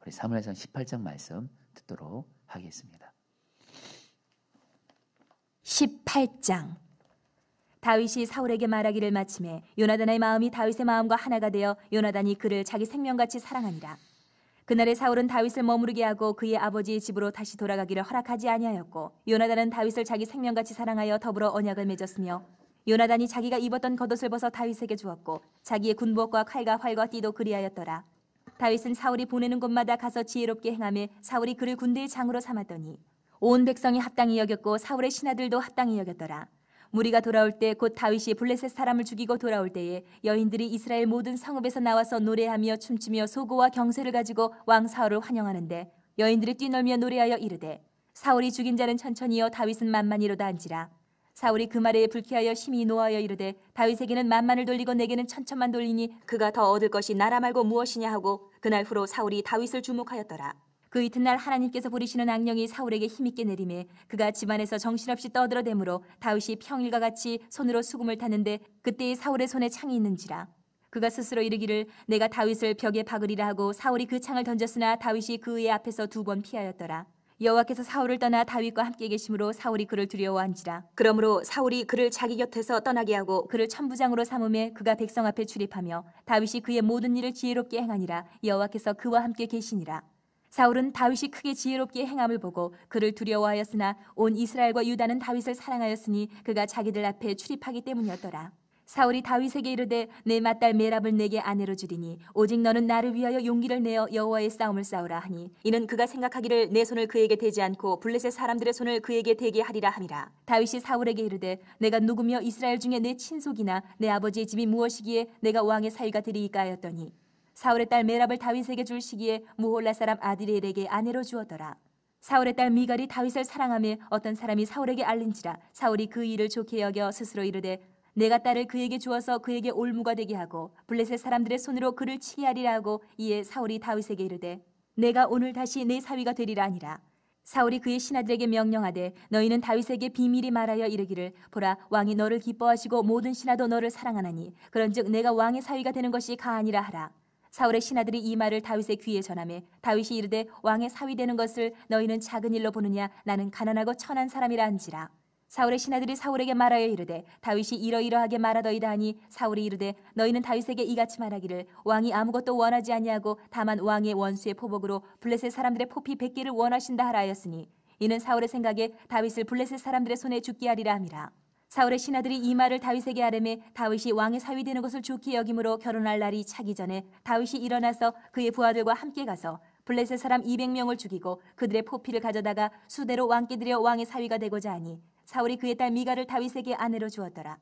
우리 사무엘상 18장 말씀 듣도록 하겠습니다. 18장. 다윗이 사울에게 말하기를 마침에 요나단의 마음이 다윗의 마음과 하나가 되어 요나단이 그를 자기 생명같이 사랑하니라. 그날에 사울은 다윗을 머무르게 하고 그의 아버지의 집으로 다시 돌아가기를 허락하지 아니하였고, 요나단은 다윗을 자기 생명같이 사랑하여 더불어 언약을 맺었으며, 요나단이 자기가 입었던 겉옷을 벗어 다윗에게 주었고 자기의 군복과 칼과 활과 띠도 그리하였더라. 다윗은 사울이 보내는 곳마다 가서 지혜롭게 행하며 사울이 그를 군대의 장으로 삼았더니 온 백성이 합당히 여겼고 사울의 신하들도 합당히 여겼더라. 무리가 돌아올 때 곧 다윗이 블레셋 사람을 죽이고 돌아올 때에 여인들이 이스라엘 모든 성읍에서 나와서 노래하며 춤추며 소고와 경쇠를 가지고 왕 사울을 환영하는데, 여인들이 뛰놀며 노래하여 이르되 사울이 죽인 자는 천천히요 다윗은 만만히로다 한지라. 사울이 그 말에 불쾌하여 심히 노하여 이르되 다윗에게는 만만을 돌리고 내게는 천천만 돌리니 그가 더 얻을 것이 나라 말고 무엇이냐 하고, 그날 후로 사울이 다윗을 주목하였더라. 그 이튿날 하나님께서 부리시는 악령이 사울에게 힘있게 내리매 그가 집안에서 정신없이 떠들어대므로 다윗이 평일과 같이 손으로 수금을 탔는데 그때에 사울의 손에 창이 있는지라. 그가 스스로 이르기를 내가 다윗을 벽에 박으리라 하고 사울이 그 창을 던졌으나 다윗이 그의 앞에서 2번 피하였더라. 여호와께서 사울을 떠나 다윗과 함께 계심으로 사울이 그를 두려워한지라. 그러므로 사울이 그를 자기 곁에서 떠나게 하고 그를 천부장으로 삼음에 그가 백성 앞에 출입하며 다윗이 그의 모든 일을 지혜롭게 행하니라. 여호와께서 그와 함께 계시니라. 사울은 다윗이 크게 지혜롭게 행함을 보고 그를 두려워하였으나 온 이스라엘과 유다는 다윗을 사랑하였으니 그가 자기들 앞에 출입하기 때문이었더라. 사울이 다윗에게 이르되 내 맏딸 메랍을 내게 아내로 주리니 오직 너는 나를 위하여 용기를 내어 여호와의 싸움을 싸우라 하니, 이는 그가 생각하기를 내 손을 그에게 대지 않고 블레셋 사람들의 손을 그에게 대게 하리라 함이라. 다윗이 사울에게 이르되 내가 누구며 이스라엘 중에 내 친속이나 내 아버지의 집이 무엇이기에 내가 왕의 사위가 되리이까 하였더니, 사울의 딸 메랍을 다윗에게 줄 시기에 무홀라 사람 아드리엘에게 아내로 주었더라. 사울의 딸 미갈이 다윗을 사랑하며 어떤 사람이 사울에게 알린지라. 사울이 그 일을 좋게 여겨 스스로 이르되 내가 딸을 그에게 주어서 그에게 올무가 되게 하고 블레셋 사람들의 손으로 그를 치게 하리라 하고, 이에 사울이 다윗에게 이르되 내가 오늘 다시 내 사위가 되리라 하니라. 사울이 그의 신하들에게 명령하되 너희는 다윗에게 비밀히 말하여 이르기를 보라, 왕이 너를 기뻐하시고 모든 신하도 너를 사랑하나니 그런즉 내가 왕의 사위가 되는 것이 가하니라 하라. 사울의 신하들이 이 말을 다윗의 귀에 전하매 다윗이 이르되 왕의 사위 되는 것을 너희는 작은 일로 보느냐, 나는 가난하고 천한 사람이라 한지라. 사울의 신하들이 사울에게 말하여 이르되 다윗이 이러이러하게 말하더이다 하니, 사울이 이르되 너희는 다윗에게 이같이 말하기를 왕이 아무것도 원하지 아니하고 다만 왕의 원수의 포복으로 블레셋 사람들의 포피 100개를 원하신다 하라 하였으니, 이는 사울의 생각에 다윗을 블레셋 사람들의 손에 죽게 하리라 함이라. 사울의 신하들이 이 말을 다윗에게 하려매 다윗이 왕의 사위 되는 것을 좋게 여김으로 결혼할 날이 차기 전에 다윗이 일어나서 그의 부하들과 함께 가서 블레셋 사람 200명을 죽이고 그들의 포피를 가져다가 수대로 왕께 드려 왕의 사위가 되고자 하니, 사울이 그의 딸 미갈을 다윗에게 아내로 주었더라.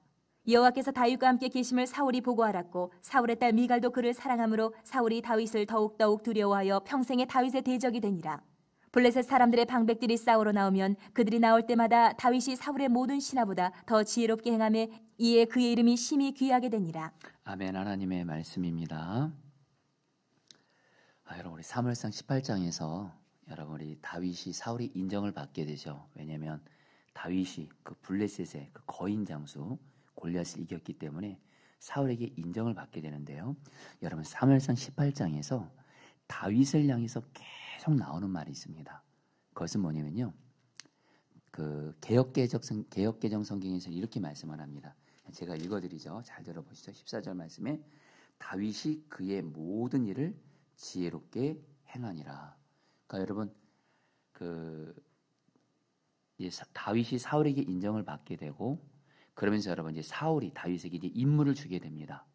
여호와께서 다윗과 함께 계심을 사울이 보고 알았고 사울의 딸 미갈도 그를 사랑하므로 사울이 다윗을 더욱더욱 두려워하여 평생에 다윗의 대적이 되니라. 블레셋 사람들의 방백들이 싸우러 나오면 그들이 나올 때마다 다윗이 사울의 모든 신하보다 더 지혜롭게 행하며 이에 그의 이름이 심히 귀하게 되니라. 아멘. 하나님의 말씀입니다. 여러분, 우리 사무엘상 18장에서 여러분 우리 다윗이 사울이 인정을 받게 되죠. 왜냐하면 다윗이 그 블레셋의 그 거인 장수 골리앗을 이겼기 때문에 사울에게 인정을 받게 되는데요. 여러분, 사무엘상 18장에서 다윗을 향해서 계속 나오는 말이 있습니다. 그것은 뭐냐면요, 그 개역개정 성경에서 이렇게 말씀을 합니다. 제가 읽어드리죠. 잘 들어보시죠. 14절 말씀에 다윗이 그의 모든 일을 지혜롭게 행하니라. 그러니까 여러분, 다윗이 사울에게 인정을 받게 되고, 그러면서 여러분 이제 사울이 다윗에게 이제 임무를 주게 됩니다.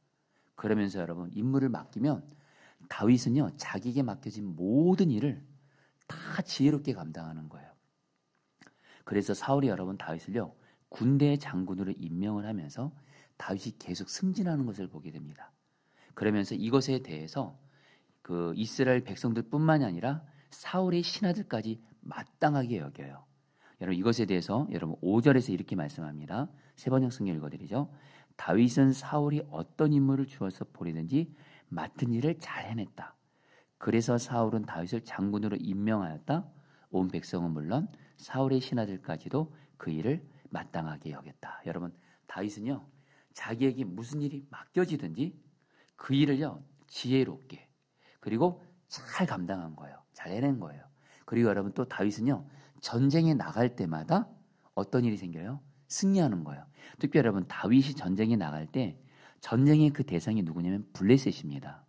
그러면서 여러분 임무를 맡기면 다윗은요 자기에게 맡겨진 모든 일을 다 지혜롭게 감당하는 거예요. 그래서 사울이 여러분 다윗을요 군대의 장군으로 임명을 하면서 다윗이 계속 승진하는 것을 보게 됩니다. 그러면서 이것에 대해서 그 이스라엘 백성들뿐만이 아니라 사울의 신하들까지 마땅하게 여겨요. 여러분 이것에 대해서 여러분 5절에서 이렇게 말씀합니다. 세 번역 성경 읽어드리죠. 다윗은 사울이 어떤 임무를 주어서 보내든지 맡은 일을 잘 해냈다. 그래서 사울은 다윗을 장군으로 임명하였다. 온 백성은 물론 사울의 신하들까지도 그 일을 마땅하게 여겼다. 여러분 다윗은요 자기에게 무슨 일이 맡겨지든지 그 일을요 지혜롭게 그리고 잘 감당한 거예요. 잘 해낸 거예요. 그리고 여러분 또 다윗은요 전쟁에 나갈 때마다 어떤 일이 생겨요? 승리하는 거예요. 특별히 여러분 다윗이 전쟁에 나갈 때 전쟁의 그 대상이 누구냐면 블레셋입니다.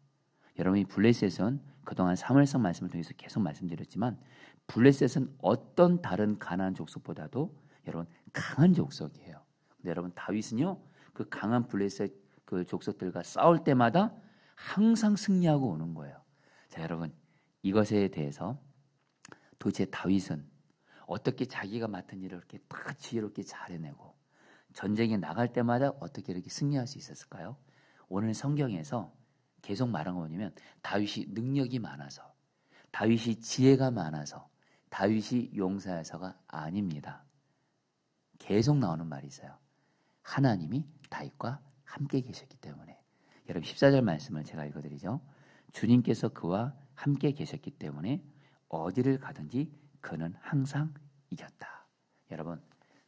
여러분 이 블레셋은 그동안 사무엘상 말씀을 통해서 계속 말씀드렸지만 블레셋은 어떤 다른 가나안 족속보다도 여러분 강한 족속이에요. 근데 여러분 다윗은요 그 강한 블레셋 그 족속들과 싸울 때마다 항상 승리하고 오는 거예요. 자 여러분 이것에 대해서 도대체 다윗은 어떻게 자기가 맡은 일을 이렇게 다 지혜롭게 잘 해내고 전쟁에 나갈 때마다 어떻게 이렇게 승리할 수 있었을까요? 오늘 성경에서 계속 말한 거 뭐냐면 다윗이 능력이 많아서 다윗이 지혜가 많아서 다윗이 용사여서가 아닙니다. 계속 나오는 말이 있어요. 하나님이 다윗과 함께 계셨기 때문에. 여러분 14절 말씀을 제가 읽어드리죠. 주님께서 그와 함께 계셨기 때문에 어디를 가든지 그는 항상 이겼다. 여러분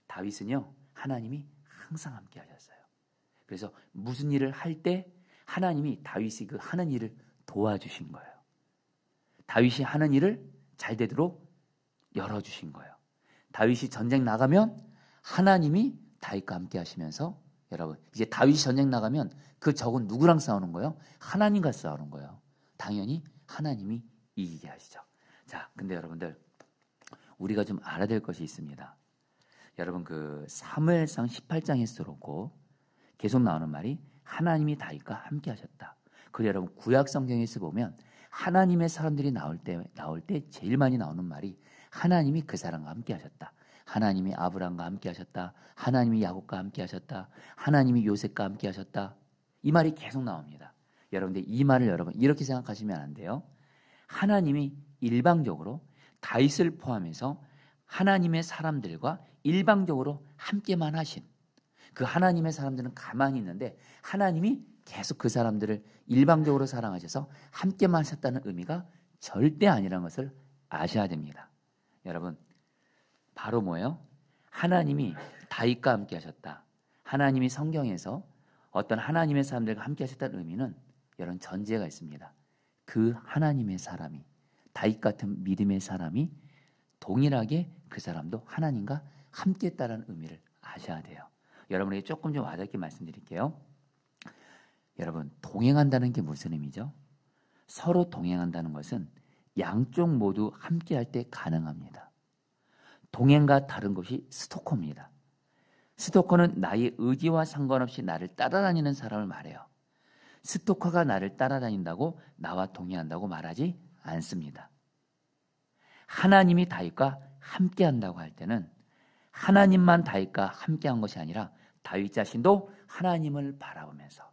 다윗은요 하나님이 항상 함께 하셨어요. 그래서 무슨 일을 할 때 하나님이 다윗이 그 하는 일을 도와주신 거예요. 다윗이 하는 일을 잘 되도록 열어주신 거예요. 다윗이 전쟁 나가면 하나님이 다윗과 함께 하시면서 여러분 이제 다윗이 전쟁 나가면 그 적은 누구랑 싸우는 거예요? 하나님과 싸우는 거예요. 당연히 하나님이 이기게 하시죠. 자, 근데 여러분들 우리가 좀 알아야 될 것이 있습니다. 여러분 그 사무엘상 18장에서 그렇고 계속 나오는 말이 하나님이 다윗과 함께 하셨다. 그리고 여러분 구약 성경에서 보면 하나님의 사람들이 나올 때 제일 많이 나오는 말이 하나님이 그 사람과 함께 하셨다. 하나님이 아브라함과 함께 하셨다. 하나님이 야곱과 함께 하셨다. 하나님이 요셉과 함께 하셨다. 이 말이 계속 나옵니다. 여러분들 이 말을 여러분 이렇게 생각하시면 안 돼요. 하나님이 일방적으로 다윗을 포함해서 하나님의 사람들과 일방적으로 함께만 하신 그 하나님의 사람들은 가만히 있는데 하나님이 계속 그 사람들을 일방적으로 사랑하셔서 함께만 하셨다는 의미가 절대 아니라는 것을 아셔야 됩니다. 여러분 바로 뭐예요? 하나님이 다윗과 함께 하셨다. 하나님이 성경에서 어떤 하나님의 사람들과 함께 하셨다는 의미는 여러분 전제가 있습니다. 그 하나님의 사람이 다윗 같은 믿음의 사람이 동일하게 그 사람도 하나님과 함께 했다는 의미를 아셔야 돼요. 여러분에게 조금 좀 와닿게 말씀드릴게요. 여러분 동행한다는 게 무슨 의미죠? 서로 동행한다는 것은 양쪽 모두 함께 할 때 가능합니다. 동행과 다른 것이 스토커입니다. 스토커는 나의 의지와 상관없이 나를 따라다니는 사람을 말해요. 스토커가 나를 따라다닌다고 나와 동행한다고 말하지 않습니다. 하나님이 다윗과 함께한다고 할 때는 하나님만 다윗과 함께한 것이 아니라 다윗 자신도 하나님을 바라보면서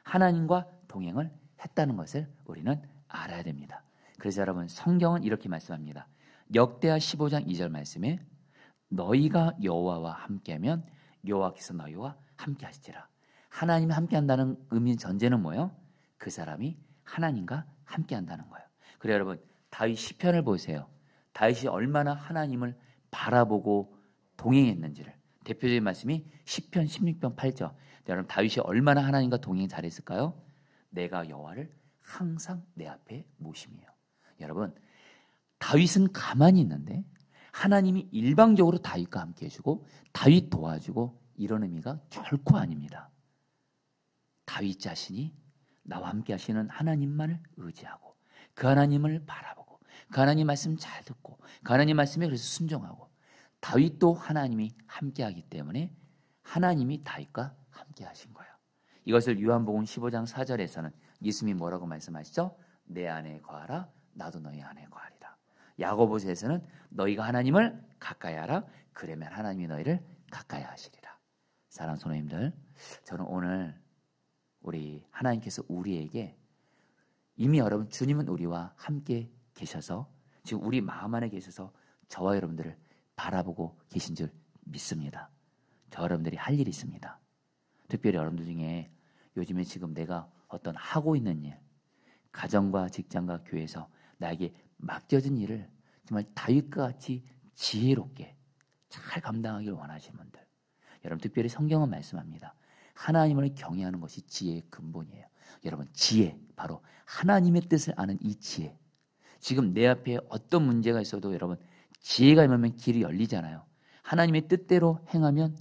하나님과 동행을 했다는 것을 우리는 알아야 됩니다. 그래서 여러분 성경은 이렇게 말씀합니다. 역대하 15장 2절 말씀에 너희가 여호와와 함께하면 여호와께서 너희와 함께하시리라. 하나님이 함께한다는 의미 전제는 뭐예요? 그 사람이 하나님과 함께한다는 거예요. 그래서 여러분 다윗 시편을 보세요. 다윗이 얼마나 하나님을 바라보고 동행했는지를 대표적인 말씀이 시편 16편 8절. 여러분 다윗이 얼마나 하나님과 동행 잘했을까요? 내가 여호와를 항상 내 앞에 모심이에요. 여러분 다윗은 가만히 있는데 하나님이 일방적으로 다윗과 함께 해주고 다윗 도와주고 이런 의미가 결코 아닙니다. 다윗 자신이 나와 함께 하시는 하나님만을 의지하고 그 하나님을 바라보고 그 하나님 말씀 잘 듣고 그 하나님 말씀에 그래서 순종하고 다윗도 하나님이 함께하기 때문에 하나님이 다윗과 함께 하신 거예요. 이것을 요한복음 15장 4절에서는 예수님이 뭐라고 말씀하시죠? 내 안에 거하라 나도 너희 안에 거하리라. 야고보서에서는 너희가 하나님을 가까이 하라 그러면 하나님이 너희를 가까이 하시리라. 사랑하는 성도님들, 저는 오늘 우리 하나님께서 우리에게 이미 여러분 주님은 우리와 함께 계셔서 지금 우리 마음 안에 계셔서 저와 여러분들을 바라보고 계신 줄 믿습니다. 저 여러분들이 할 일이 있습니다. 특별히 여러분들 중에 요즘에 지금 내가 어떤 하고 있는 일, 가정과 직장과 교회에서 나에게 맡겨진 일을 정말 다윗과 같이 지혜롭게 잘 감당하길 원하시는 분들, 여러분 특별히 성경은 말씀합니다. 하나님을 경외하는 것이 지혜의 근본이에요. 여러분 지혜, 바로 하나님의 뜻을 아는 이 지혜, 지금 내 앞에 어떤 문제가 있어도 여러분 지혜가 임하면 길이 열리잖아요. 하나님의 뜻대로 행하면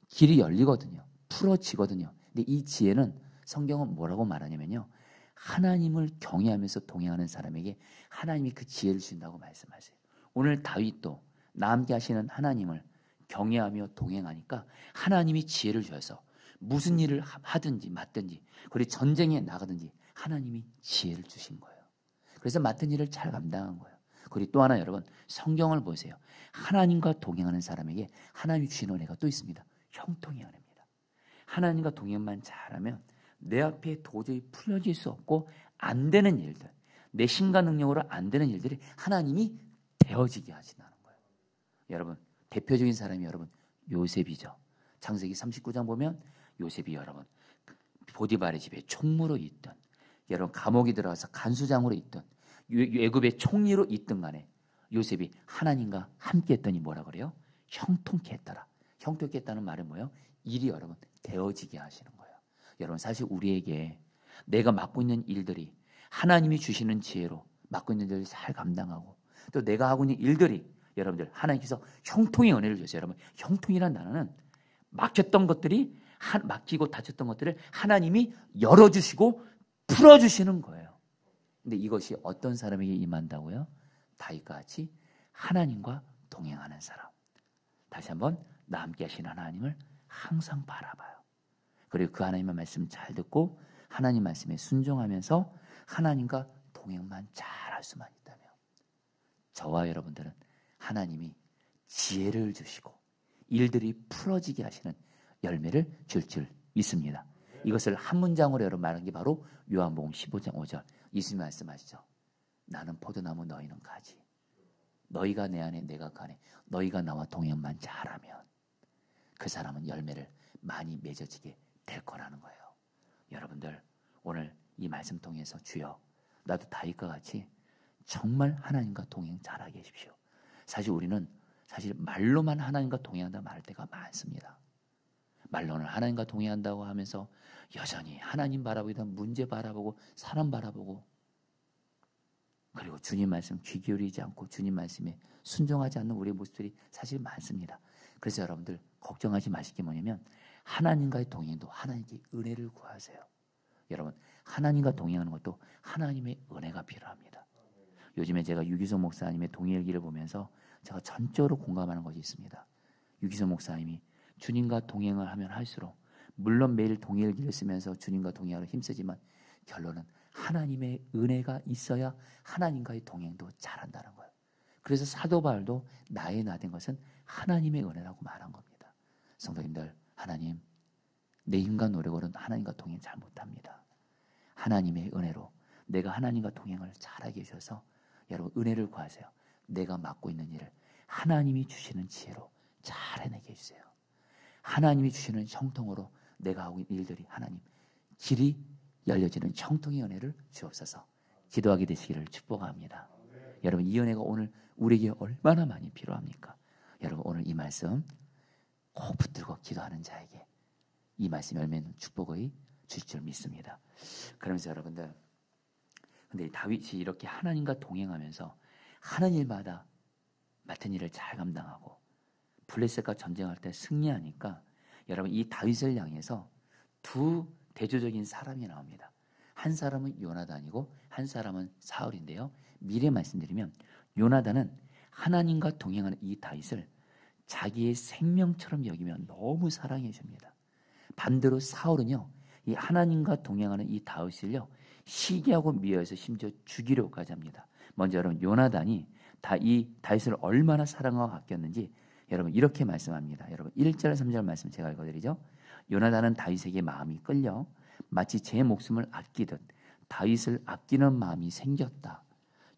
길이 열리거든요. 풀어지거든요. 근데 이 지혜는 성경은 뭐라고 말하냐면요. 하나님을 경외하면서 동행하는 사람에게 하나님이 그 지혜를 주신다고 말씀하세요. 오늘 다윗도 나 함께 하시는 하나님을 경외하며 동행하니까 하나님이 지혜를 주셔서 무슨 일을 하든지 맡든지 그리고 전쟁에 나가든지 하나님이 지혜를 주신 거예요. 그래서 맡은 일을 잘 감당한 거예요. 그리고 또 하나 여러분 성경을 보세요. 하나님과 동행하는 사람에게 하나님이 주시는 은혜가 또 있습니다. 형통의 은혜입니다. 하나님과 동행만 잘하면 내 앞에 도저히 풀어질 수 없고 안 되는 일들, 내 신과 능력으로 안 되는 일들이 하나님이 되어지게 하신다는 거예요. 여러분 대표적인 사람이 여러분 요셉이죠. 창세기 39장 보면 요셉이 여러분 보디발의 집에 총무로 있던 여러분 감옥에 들어가서 간수장으로 있던 애굽의 총리로 있던 간에 요셉이 하나님과 함께 했더니 뭐라 그래요? 형통케 했더라. 형통케 했다는 말은 뭐예요? 일이 여러분 되어지게 하시는 거예요. 여러분 사실 우리에게 내가 맡고 있는 일들이 하나님이 주시는 지혜로 맡고 있는 일을 잘 감당하고 또 내가 하고 있는 일들이 여러분들 하나님께서 형통의 은혜를 주세요. 여러분 형통이란 단어는 막혔던 것들이 막히고 닫혔던 것들을 하나님이 열어주시고 풀어주시는 거예요. 근데 이것이 어떤 사람에게 임한다고요? 다윗과 같이 하나님과 동행하는 사람. 다시 한번 나 함께 하시는 하나님을 항상 바라봐요. 그리고 그 하나님의 말씀 잘 듣고 하나님 말씀에 순종하면서 하나님과 동행만 잘할 수만 있다면 저와 여러분들은 하나님이 지혜를 주시고 일들이 풀어지게 하시는 열매를 줄 믿습니다. 이것을 한 문장으로 여러분 말한 게 바로 요한복음 15장 5절 예수님 말씀하시죠. 나는 포도나무 너희는 가지. 너희가 내 안에 내가 그 안에 너희가 나와 동행만 잘하면 그 사람은 열매를 많이 맺어지게 될 거라는 거예요. 여러분들 오늘 이 말씀 통해서 주여 나도 다윗과 같이 정말 하나님과 동행 잘하게 해주십시오. 사실 우리는 말로만 하나님과 동행한다 말할 때가 많습니다. 말로는 하나님과 동행한다고 하면서 여전히 하나님 바라보기보다 문제 바라보고 사람 바라보고 그리고 주님 말씀 귀 기울이지 않고 주님 말씀에 순종하지 않는 우리의 모습들이 사실 많습니다. 그래서 여러분들 걱정하지 마실 게 뭐냐면 하나님과의 동행도 하나님께 은혜를 구하세요. 여러분 하나님과 동행하는 것도 하나님의 은혜가 필요합니다. 요즘에 제가 유기소 목사님의 동행일기를 보면서 제가 전적으로 공감하는 것이 있습니다. 유기소 목사님이 주님과 동행을 하면 할수록 물론 매일 동행일기를 쓰면서 주님과 동행하러 힘쓰지만 결론은 하나님의 은혜가 있어야 하나님과의 동행도 잘한다는 거예요. 그래서 사도 바울도 나의 나 된 것은 하나님의 은혜라고 말한 겁니다. 성도님들 하나님 내 힘과 노력으로는 하나님과 동행 잘 못합니다. 하나님의 은혜로 내가 하나님과 동행을 잘하게 해주셔서 여러분 은혜를 구하세요. 내가 맡고 있는 일을 하나님이 주시는 지혜로 잘 해내게 해주세요. 하나님이 주시는 형통으로 내가 하고 있는 일들이 하나님 길이 열려지는 형통의 은혜를 주옵소서. 기도하게 되시기를 축복합니다. 여러분 이 은혜가 오늘 우리에게 얼마나 많이 필요합니까? 여러분 오늘 이 말씀 꼭 붙들고 기도하는 자에게 이 말씀 열매는 축복의 주실 줄 믿습니다. 그러면서 여러분들 근데 다윗이 이렇게 하나님과 동행하면서 하는 일마다 맡은 일을 잘 감당하고 블레셋과 전쟁할 때 승리하니까 여러분 이 다윗을 향해서 두 대조적인 사람이 나옵니다. 한 사람은 요나단이고 한 사람은 사울인데요. 미리 말씀드리면 요나단은 하나님과 동행하는 이 다윗을 자기의 생명처럼 여기며 너무 사랑해 줍니다. 반대로 사울은요. 이 하나님과 동행하는 이 다윗을요. 시기하고 미워해서 심지어 죽이려고까지 합니다. 먼저 여러분 요나단이 이 다윗을 얼마나 사랑하고 아꼈는지 여러분 이렇게 말씀합니다. 여러분 1절 3절 말씀 제가 읽어드리죠. 요나단은 다윗에게 마음이 끌려 마치 제 목숨을 아끼듯 다윗을 아끼는 마음이 생겼다.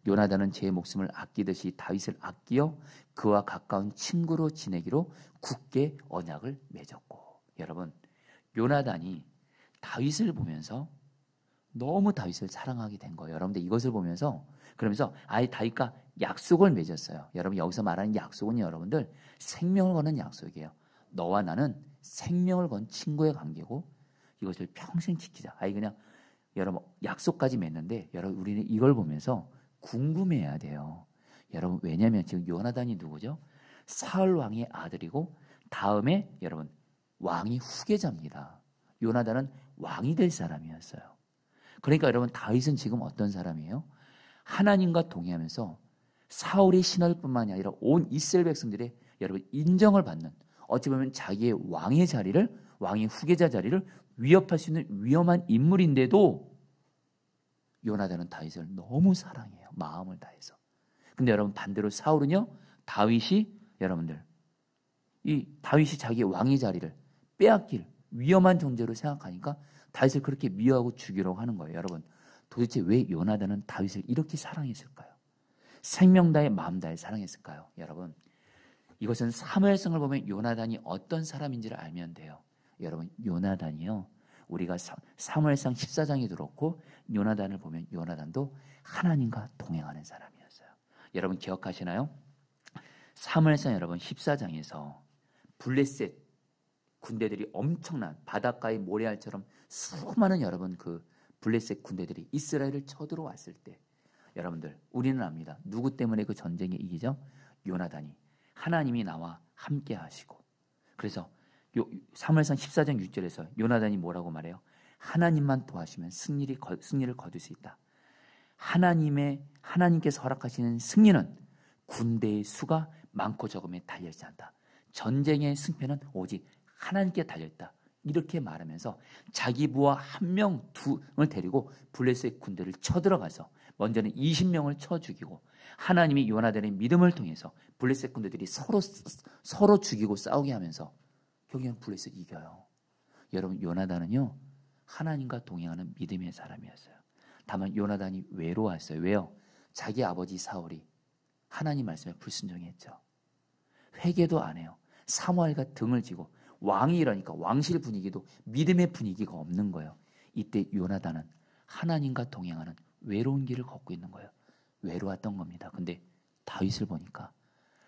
요나단은 제 목숨을 아끼듯이 다윗을 아끼어 그와 가까운 친구로 지내기로 굳게 언약을 맺었고. 여러분 요나단이 다윗을 보면서 너무 다윗을 사랑하게 된 거예요. 여러분들 이것을 보면서 그러면서 아예 다윗과 약속을 맺었어요. 여러분 여기서 말하는 약속은 여러분들 생명을 거는 약속이에요. 너와 나는 생명을 건 친구의 관계고 이것을 평생 지키자. 아예 그냥 여러분 약속까지 맺는데 여러분 우리는 이걸 보면서 궁금해야 돼요. 여러분 왜냐하면 지금 요나단이 누구죠? 사울 왕의 아들이고 다음에 여러분 왕이 후계자입니다. 요나단은 왕이 될 사람이었어요. 그러니까 여러분 다윗은 지금 어떤 사람이에요? 하나님과 동의하면서 사울의 신하일 뿐만이 아니라 온 이스라엘 백성들의 여러분 인정을 받는, 어찌 보면 자기의 왕의 자리를, 왕의 후계자 자리를 위협할 수 있는 위험한 인물인데도 요나단은 다윗을 너무 사랑해요. 마음을 다해서. 근데 여러분 반대로 사울은요, 다윗이 여러분들 이 다윗이 자기 왕의 자리를 빼앗길 위험한 존재로 생각하니까 다윗을 그렇게 미워하고 죽이려고 하는 거예요. 여러분 도대체 왜 요나단은 다윗을 이렇게 사랑했을까요? 생명 다해 마음 다해 사랑했을까요? 여러분 이것은 사무엘상을 보면 요나단이 어떤 사람인지를 알면 돼요. 여러분 요나단이요, 우리가 사무엘상 14장에 들었고 요나단을 보면 요나단도 하나님과 동행하는 사람이었어요. 여러분 기억하시나요? 사무엘상 여러분 14장에서 블레셋 군대들이 엄청난 바닷가의 모래알처럼 수많은 여러분 그 블레셋 군대들이 이스라엘을 쳐들어왔을 때 여러분들 우리는 압니다. 누구 때문에 그 전쟁에 이기죠? 요나단이 하나님이 나와 함께 하시고. 그래서 사무엘상 14장 6절에서 요나단이 뭐라고 말해요? 하나님만 도와주시면 승리를 거둘 수 있다. 하나님께서 허락하시는 승리는 군대의 수가 많고 적음에 달려있지 않다. 전쟁의 승패는 오직 하나님께 달려있다. 이렇게 말하면서 자기 부하 1명, 2명을 데리고 블레셋 군대를 쳐들어가서 먼저는 20명을 쳐 죽이고, 하나님이 요나단의 믿음을 통해서 블레셋 군대들이 서로 죽이고 싸우게 하면서 결국에는 블레셋 이겨요. 여러분 요나단은요 하나님과 동행하는 믿음의 사람이었어요. 다만 요나단이 외로웠어요. 왜요? 자기 아버지 사울이 하나님 말씀에 불순종했죠. 회개도 안 해요. 사무엘과 등을 지고 왕이 이러니까 왕실 분위기도 믿음의 분위기가 없는 거예요. 이때 요나단은 하나님과 동행하는 외로운 길을 걷고 있는 거예요. 외로웠던 겁니다. 근데 다윗을 보니까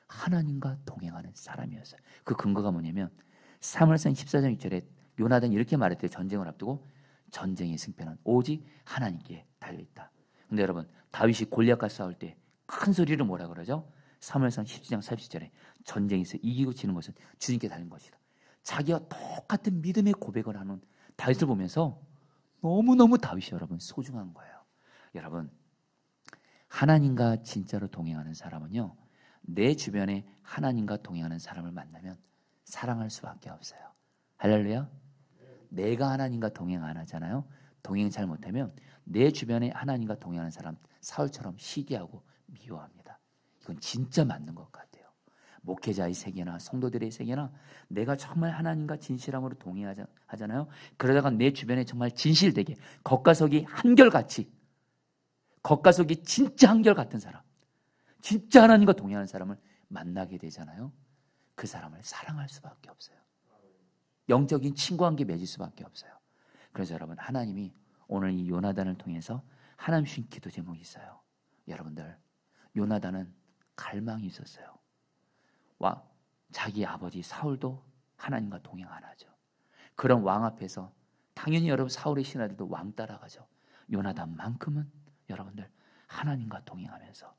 하나님과 동행하는 사람이었어요. 그 근거가 뭐냐면 사무엘상 14장 6절에 요나단이 이렇게 말했대요. 전쟁을 앞두고 전쟁의 승패는 오직 하나님께 달려있다. 근데 여러분 다윗이 골리앗과 싸울 때 큰 소리로 뭐라 그러죠? 사무엘상 17장 40절에 전쟁에서 이기고 지는 것은 주님께 달린 것이다. 자기와 똑같은 믿음의 고백을 하는 다윗을 보면서 너무너무 다윗이 여러분 소중한 거예요. 여러분 하나님과 진짜로 동행하는 사람은요, 내 주변에 하나님과 동행하는 사람을 만나면 사랑할 수밖에 없어요. 할렐루야. 내가 하나님과 동행 안 하잖아요. 동행 잘 못하면 내 주변에 하나님과 동행하는 사람 사울처럼 시기하고 미워합니다. 이건 진짜 맞는 것 같아요. 목회자의 세계나 성도들의 세계나 내가 정말 하나님과 진실함으로 동행하잖아요. 그러다가 내 주변에 정말 진실되게 겉가속이 한결같이, 겉가속이 진짜 한결같은 사람, 진짜 하나님과 동행하는 사람을 만나게 되잖아요. 그 사람을 사랑할 수밖에 없어요. 영적인 친구관계 맺을 수밖에 없어요. 그래서 여러분 하나님이 오늘 이 요나단을 통해서 하나님 주신 기도 제목이 있어요. 여러분들 요나단은 갈망이 있었어요. 자기 아버지 사울도 하나님과 동행 안 하죠. 그런 왕 앞에서 당연히 여러분 사울의 신하들도 왕 따라가죠. 요나단만큼은 여러분들 하나님과 동행하면서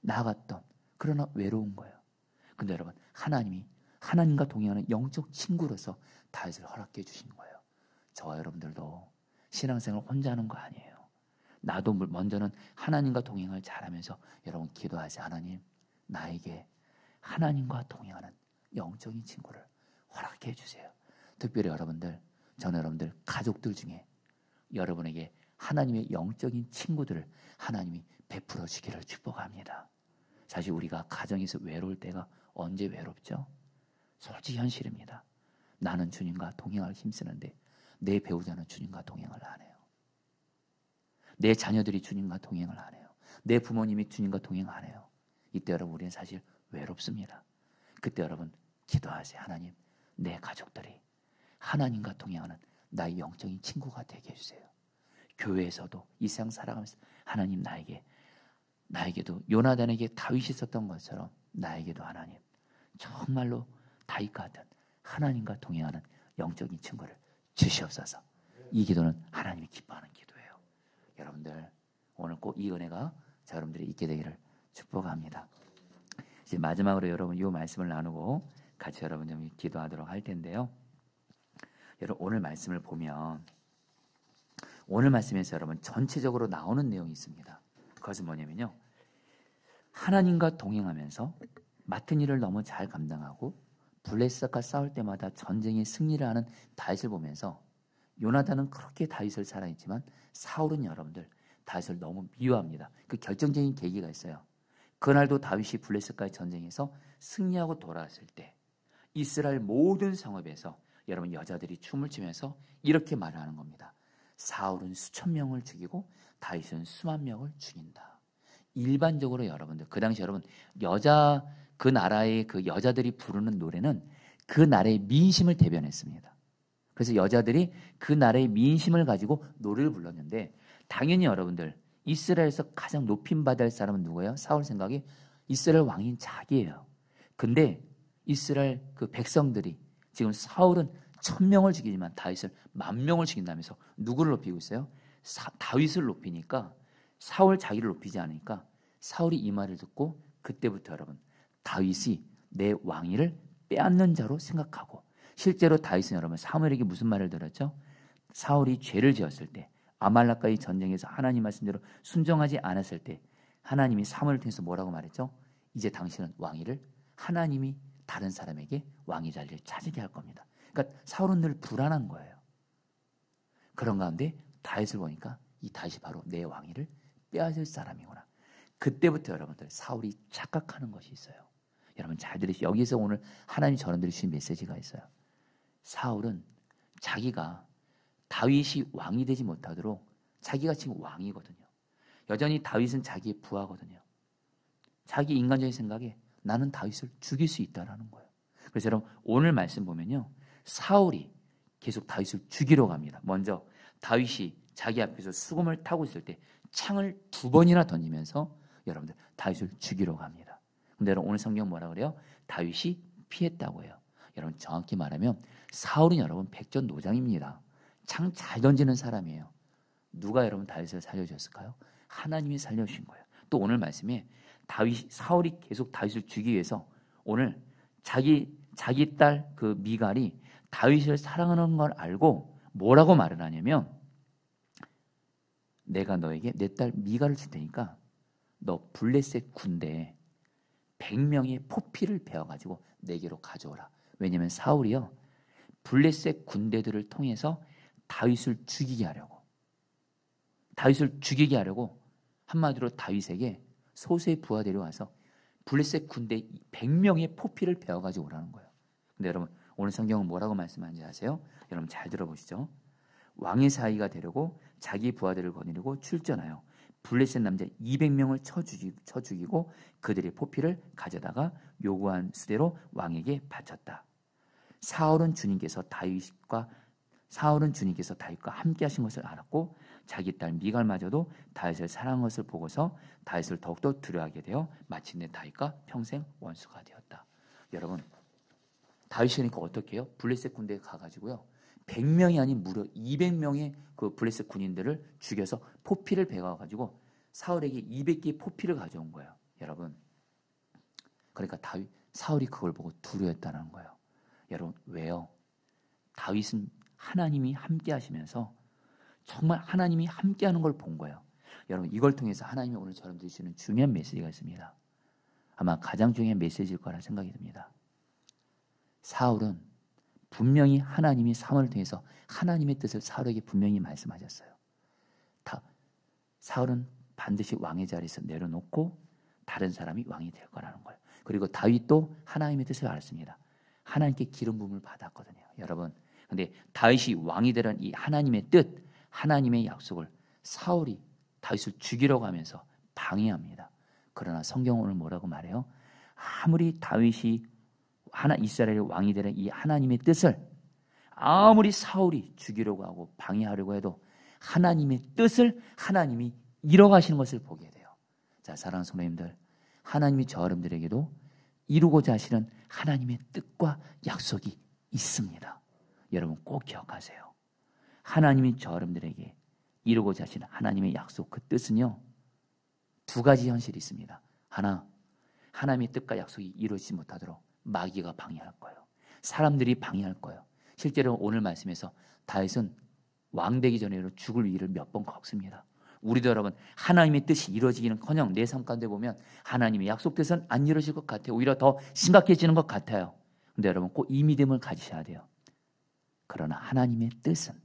나아갔던, 그러나 외로운 거예요. 근데 여러분 하나님이 하나님과 동행하는 영적 친구로서 다윗을 허락해 주신 거예요. 저와 여러분들도 신앙생활 혼자 하는 거 아니에요. 나도 먼저는 하나님과 동행을 잘하면서 여러분 기도하지. 하나님 나에게 하나님과 동행하는 영적인 친구를 허락해 주세요. 특별히 여러분들, 저는 여러분들 가족들 중에 여러분에게 하나님의 영적인 친구들을 하나님이 베풀어 주기를 축복합니다. 사실 우리가 가정에서 외로울 때가 언제 외롭죠? 솔직히 현실입니다. 나는 주님과 동행할 힘쓰는데 내 배우자는 주님과 동행을 안 해요. 내 자녀들이 주님과 동행을 안 해요. 내 부모님이 주님과 동행 안 해요. 이때 여러분 우리는 사실 외롭습니다. 그때 여러분 기도하세요. 하나님 내 가족들이 하나님과 동행하는 나의 영적인 친구가 되게 해주세요. 교회에서도 이 세상 살아가면서 하나님 나에게도 요나단에게 다윗이 있었던 것처럼 나에게도 하나님 정말로 다윗과 같은 하나님과 동행하는 영적인 친구를 주시옵소서. 이 기도는 하나님이 기뻐하는 기도예요. 여러분들 오늘 꼭 이 은혜가 자, 여러분들이 있게 되기를 축복합니다. 이제 마지막으로 여러분 이 말씀을 나누고 같이 여러분 좀 기도하도록 할 텐데요. 여러분 오늘 말씀을 보면 오늘 말씀에서 여러분 전체적으로 나오는 내용이 있습니다. 그것은 뭐냐면요. 하나님과 동행하면서 맡은 일을 너무 잘 감당하고 블레셋과 싸울 때마다 전쟁에 승리를 하는 다윗을 보면서 요나단은 그렇게 다윗을 사랑했지만 사울은 여러분들 다윗을 너무 미워합니다. 그 결정적인 계기가 있어요. 그날도 다윗이 블레셋과의 전쟁에서 승리하고 돌아왔을 때 이스라엘 모든 성읍에서 여러분 여자들이 춤을 추면서 이렇게 말하는 겁니다. 사울은 수천 명을 죽이고 다윗은 수만 명을 죽인다. 일반적으로 여러분들 그 당시 여러분 그 나라의 그 여자들이 부르는 노래는 그 나라의 민심을 대변했습니다. 그래서 여자들이 그 나라의 민심을 가지고 노래를 불렀는데 당연히 여러분들 이스라엘에서 가장 높임받을 사람은 누구예요? 사울 생각에 이스라엘 왕인 자기예요. 근데 이스라엘 그 백성들이 지금 사울은 1000명을 죽이지만 다윗을 10,000명을 죽인다면서 누구를 높이고 있어요? 다윗을 높이니까 사울 자기를 높이지 않으니까 사울이 이 말을 듣고 그때부터 여러분 다윗이 내 왕위를 빼앗는 자로 생각하고 실제로 다윗은 여러분 사무엘에게 무슨 말을 들었죠? 사울이 죄를 지었을 때 아말렉과의 전쟁에서 하나님 말씀대로 순종하지 않았을 때 하나님이 사무엘을 통해서 뭐라고 말했죠? 이제 당신은 왕위를 하나님이 다른 사람에게 왕위 자리를 차지게 할 겁니다. 그러니까 사울은 늘 불안한 거예요. 그런 가운데 다윗을 보니까 이 다윗이 바로 내 왕위를 빼앗을 사람이구나. 그때부터 여러분들 사울이 착각하는 것이 있어요. 여러분 잘 들으시죠. 여기서 오늘 하나님이 저런들이 주신 메시지가 있어요. 사울은 자기가 다윗이 왕이 되지 못하도록 자기가 지금 왕이거든요. 여전히 다윗은 자기의 부하거든요. 자기 인간적인 생각에 나는 다윗을 죽일 수 있다라는 거예요. 그래서 여러분 오늘 말씀 보면요. 사울이 계속 다윗을 죽이러 갑니다. 먼저 다윗이 자기 앞에서 수금을 타고 있을 때 창을 2번이나 던지면서 여러분들 다윗을 죽이러 갑니다. 근데 여러분 오늘 성경 뭐라 그래요? 다윗이 피했다고 해요. 여러분 정확히 말하면 사울은 여러분 백전노장입니다. 창 잘 던지는 사람이에요. 누가 여러분 다윗을 살려주셨을까요? 하나님이 살려주신 거예요. 또 오늘 말씀에 사울이 계속 다윗을 죽이기 위해서 오늘 자기 딸 그 미갈이 다윗을 사랑하는 걸 알고 뭐라고 말을 하냐면 내가 너에게 내 딸 미갈을 줄 테니까 너 블레셋 군대에 100명의 포피를 베어가지고 내게로 가져오라. 왜냐하면 사울이요 블레셋 군대들을 통해서 다윗을 죽이게 하려고 한마디로 다윗에게 소수의 부하 데려와서 블레셋 군대 100명의 포피를 베어가지고 오라는 거예요. 근데 여러분 오늘 성경은 뭐라고 말씀하는지 아세요? 여러분 잘 들어보시죠. 왕의 사이가 되려고 자기 부하들을 거느리고 출전하여 블레셋 남자 200명을 쳐 죽이고 그들의 포피를 가져다가 요구한 수대로 왕에게 바쳤다. 사울은 주님께서 다윗과 함께 하신 것을 알았고 자기 딸 미갈마저도 다윗을 사랑한 것을 보고서 다윗을 더욱더 두려워하게 되어 마침내 다윗과 평생 원수가 되었다. 여러분 다윗이니까 어떻게 해요? 블레셋 군대에 가가지고요 100명이 아닌 무려 200명의 그 블레셋 군인들을 죽여서 포피를 베어가지고 사울에게 200개의 포피를 가져온 거예요. 여러분 그러니까 사울이 그걸 보고 두려워했다는 거예요. 여러분 왜요? 다윗은 하나님이 함께 하시면서 정말 하나님이 함께 하는 걸 본 거예요. 여러분 이걸 통해서 하나님이 오늘 저런 주시는 중요한 메시지가 있습니다. 아마 가장 중요한 메시지일 거라 생각이 듭니다. 사울은 분명히 하나님이 사무엘을 통해서 하나님의 뜻을 사울에게 분명히 말씀하셨어요. 사울은 반드시 왕의 자리에서 내려놓고 다른 사람이 왕이 될 거라는 거예요. 그리고 다윗도 하나님의 뜻을 알았습니다. 하나님께 기름 부음을 받았거든요. 여러분 근데 다윗이 왕이 되라는 이 하나님의 뜻, 하나님의 약속을 사울이 다윗을 죽이려고 하면서 방해합니다. 그러나 성경은 오늘 뭐라고 말해요? 아무리 다윗이 이스라엘의 왕이 되는 이 하나님의 뜻을 아무리 사울이 죽이려고 하고 방해하려고 해도 하나님의 뜻을 하나님이 이뤄가시는 것을 보게 돼요. 자, 사랑하는 성도님들, 하나님이 저 여러분들에게도 이루고자 하시는 하나님의 뜻과 약속이 있습니다. 여러분 꼭 기억하세요. 하나님이 저 여러분들에게 이루고자 하시는 하나님의 약속 그 뜻은요 두 가지 현실이 있습니다. 하나, 하나님의 뜻과 약속이 이루어지지 못하도록 마귀가 방해할 거예요. 사람들이 방해할 거예요. 실제로 오늘 말씀에서 다윗은 왕 되기 전에는 죽을 위기를 몇 번 겪습니다. 우리도 여러분 하나님의 뜻이 이루어지기는커녕 내 삶 가운데 보면 하나님의 약속돼서는 안 이루어질 것 같아요. 오히려 더 심각해지는 것 같아요. 근데 여러분 꼭 이 믿음을 가지셔야 돼요. 그러나 하나님의 뜻은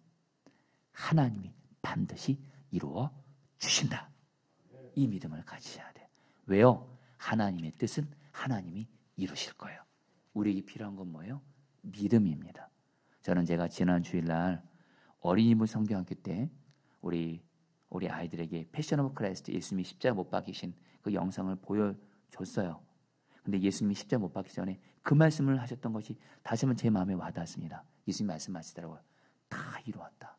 하나님이 반드시 이루어 주신다. 이 믿음을 가지셔야 돼요. 왜요? 하나님의 뜻은 하나님이 이루실 거예요. 우리에게 필요한 건 뭐예요? 믿음입니다. 저는 제가 지난 주일날 어린이부 성경학교 때 우리 아이들에게 패션 오브 크라이스트, 예수님이 십자가 못 박히신 그 영상을 보여줬어요. 근데 예수님이 십자가 못 박히기 전에 그 말씀을 하셨던 것이 다시 한번 제 마음에 와닿았습니다. 예수님이 말씀하시더라고요. 다 이루었다.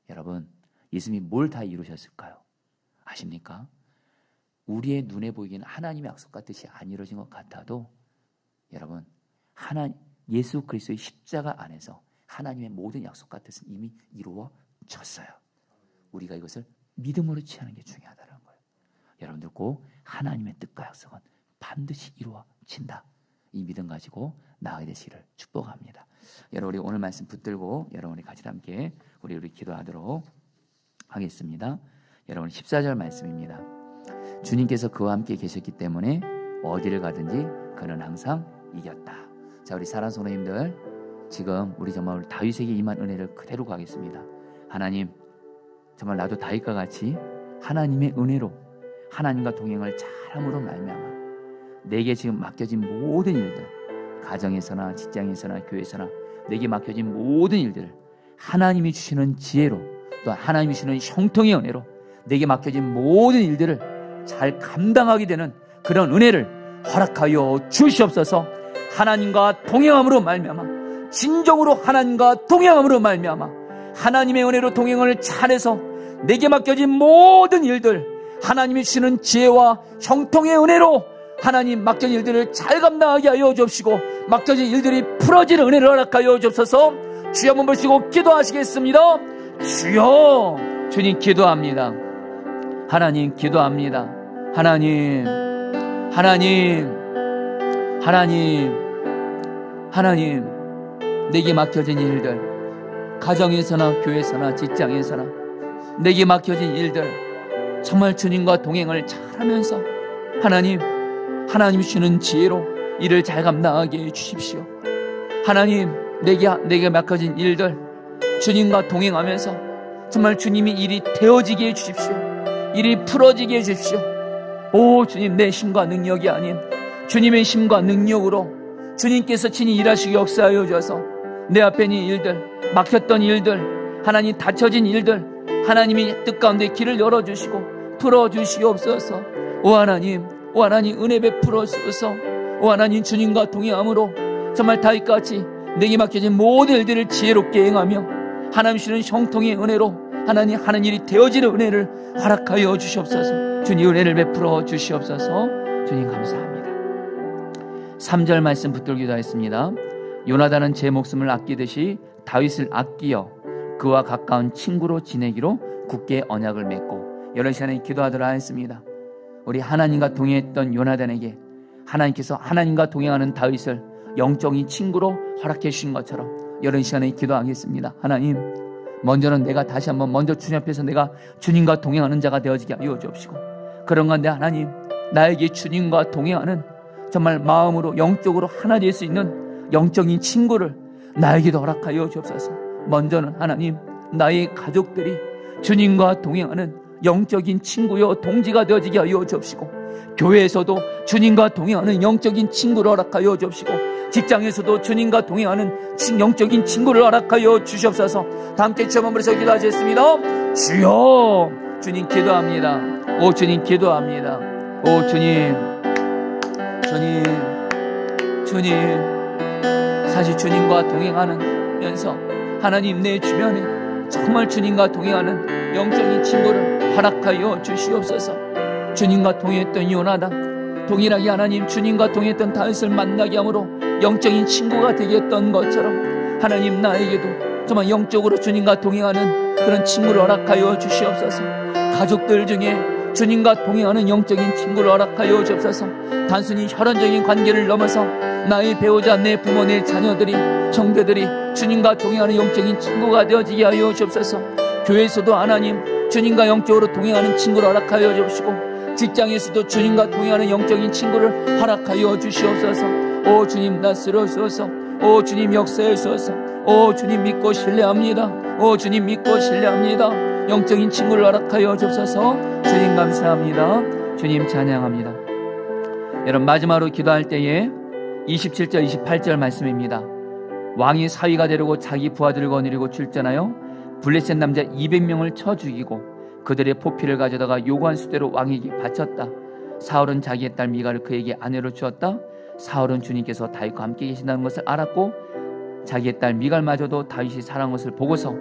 여러분, 예수님이 뭘 다 이루셨을까요? 아십니까? 우리의 눈에 보이기는 하나님의 약속과 뜻이 안 이루어진 것 같아도 여러분, 예수 그리스도의 십자가 안에서 하나님의 모든 약속과 뜻은 이미 이루어졌어요. 우리가 이것을 믿음으로 취하는 게 중요하다는 거예요. 여러분들 꼭 하나님의 뜻과 약속은 반드시 이루어진다. 이 믿음 가지고 나아가게 되시기를 축복합니다. 여러분, 우리 오늘 말씀 붙들고 여러분이 같이 함께 우리 기도하도록 하겠습니다. 여러분 14절 말씀입니다. 주님께서 그와 함께 계셨기 때문에 어디를 가든지 그는 항상 이겼다. 자, 우리 사랑하는 성도님들, 지금 우리 정말 다윗에게 임한 은혜를 그대로 가겠습니다. 하나님, 정말 나도 다윗과 같이 하나님의 은혜로 하나님과 동행을 잘함으로 말미암아 내게 지금 맡겨진 모든 일들, 가정에서나 직장에서나 교회에서나 내게 맡겨진 모든 일들을 하나님이 주시는 지혜로, 또 하나님이 주시는 형통의 은혜로 내게 맡겨진 모든 일들을 잘 감당하게 되는 그런 은혜를 허락하여 주시옵소서. 하나님과 동행함으로 말미암아, 진정으로 하나님과 동행함으로 말미암아 하나님의 은혜로 동행을 잘해서 내게 맡겨진 모든 일들, 하나님이 주시는 지혜와 형통의 은혜로 하나님 맡겨진 일들을 잘 감당하게 하여 주옵시고, 맡겨진 일들이 풀어지는 은혜를 허락하여 주옵소서. 주여 한번 보시고 기도하시겠습니다. 주여, 주님 기도합니다. 하나님 기도합니다. 하나님 내게 맡겨진 일들, 가정에서나 교회에서나 직장에서나 내게 맡겨진 일들 정말 주님과 동행을 잘하면서 하나님 주시는 지혜로 일을 잘 감당하게 해주십시오. 하나님, 내게 맡겨진 일들 주님과 동행하면서 정말 주님이 일이 되어지게 해주십시오. 일이 풀어지게 해주십시오. 오 주님, 내 힘과 능력이 아닌 주님의 힘과 능력으로 주님께서 친히 일하시기 역사하여 주셔서 내 앞에 있는 일들, 막혔던 일들, 하나님 닫혀진 일들, 하나님이 뜻 가운데 길을 열어주시고 풀어주시옵소서. 오 하나님 은혜 베풀어 주소서. 오 하나님, 주님과 동행함으로 정말 다윗같이 내게 맡겨진 모든 일들을 지혜롭게 행하며 하나님 주시는 형통의 은혜로 하나님 하는 일이 되어지는 은혜를 허락하여 주시옵소서. 주님 은혜를 베풀어 주시옵소서. 주님 감사합니다. 3절 말씀 붙들기도 하겠습니다. 요나단은 제 목숨을 아끼듯이 다윗을 아끼어 그와 가까운 친구로 지내기로 굳게 언약을 맺고, 여러 시간에 기도하도록 하겠습니다. 우리 하나님과 동행했던 요나단에게 하나님께서 하나님과 동행하는 다윗을 영적인 친구로 허락해 주신 것처럼 여러 시간에 기도하겠습니다. 하나님, 먼저는 내가 다시 한번 먼저 주님 앞에서 내가 주님과 동행하는 자가 되어지게 하여 주옵시고, 그런 건데 하나님, 나에게 주님과 동행하는 정말 마음으로 영적으로 하나 될 수 있는 영적인 친구를 나에게도 허락하여 주옵소서. 먼저는 하나님, 나의 가족들이 주님과 동행하는 영적인 친구요 동지가 되어지게 하여 주옵시고, 교회에서도 주님과 동행하는 영적인 친구를 허락하여 주옵시고, 직장에서도 주님과 동행하는 영적인 친구를 허락하여 주시옵소서. 다 함께 주 한번 부르셔 기도하겠습니다. 주여, 주님 기도합니다. 오 주님 기도합니다. 오 주님, 사실 주님과 동행하면서 하나님 내 주변에 정말 주님과 동행하는 영적인 친구를 허락하여 주시옵소서. 주님과 동행했던 요나단, 동일하게 하나님 주님과 동행했던 다윗을 만나게 함으로 영적인 친구가 되게 했던 것처럼 하나님, 나에게도 정말 영적으로 주님과 동행하는 그런 친구를 허락하여 주시옵소서. 가족들 중에 주님과 동행하는 영적인 친구를 허락하여 주옵소서. 단순히 혈연적인 관계를 넘어서 나의 배우자, 내 부모, 내 자녀들이, 형제들이 주님과 동행하는 영적인 친구가 되어지게 하여 주옵소서. 교회에서도 하나님 주님과 영적으로 동행하는 친구를 허락하여 주시고, 직장에서도 주님과 동행하는 영적인 친구를 허락하여 주시옵소서. 오 주님 다스려주소서. 오 주님 역사하소서. 오 주님 믿고 신뢰합니다. 오 주님 믿고 신뢰합니다. 영적인 친구를 허락하여 주옵소서. 주님 감사합니다. 주님 찬양합니다. 여러분, 마지막으로 기도할 때에 27절 28절 말씀입니다. 왕이 사위가 되려고 자기 부하들을 거느리고 출전하여 블레셋 남자 200명을 쳐 죽이고 그들의 포피를 가져다가 요구한 수대로 왕에게 바쳤다. 사울은 자기의 딸 미갈을 그에게 아내로 주었다. 사울은 주님께서 다윗과 함께 계신다는 것을 알았고 자기의 딸 미갈마저도 다윗이 사랑한 것을 보고서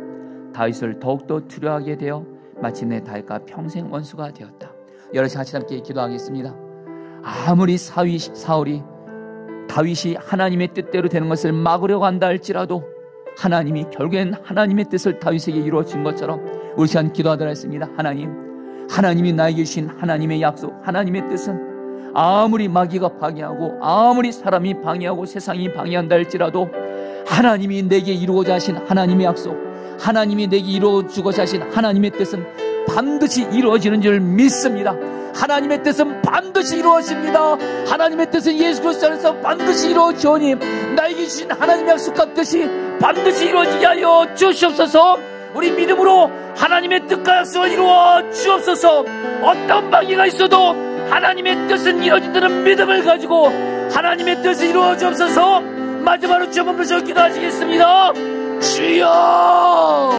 다윗을 더욱더 두려워하게 되어 마침내 다윗과 평생 원수가 되었다. 여러분, 같이 함께 기도하겠습니다. 아무리 사울이 다윗이 하나님의 뜻대로 되는 것을 막으려고 한다 할지라도 하나님이 결국엔 하나님의 뜻을 다윗에게 이루어진 것처럼 우리 시간 기도하도록 했습니다. 하나님이 나에게 주신 하나님의 약속, 하나님의 뜻은 아무리 마귀가 방해하고 아무리 사람이 방해하고 세상이 방해한다 할지라도 하나님이 내게 이루고자 하신 하나님의 약속, 하나님이 내게 이루어주고자 하신 하나님의 뜻은 반드시 이루어지는 줄 믿습니다. 하나님의 뜻은 반드시 이루어집니다. 하나님의 뜻은 예수 그리스도 안에서 반드시 이루어지오니 나에게 주신 하나님의 약속과 뜻이 반드시 이루어지게 하여 주시옵소서. 우리 믿음으로 하나님의 뜻과 약속을 이루어 주옵소서. 어떤 방해가 있어도 하나님의 뜻은 이루어진다는 믿음을 가지고 하나님의 뜻을 이루어 주옵소서. 마지막으로 주여 한번 기도하시겠습니다. 주여.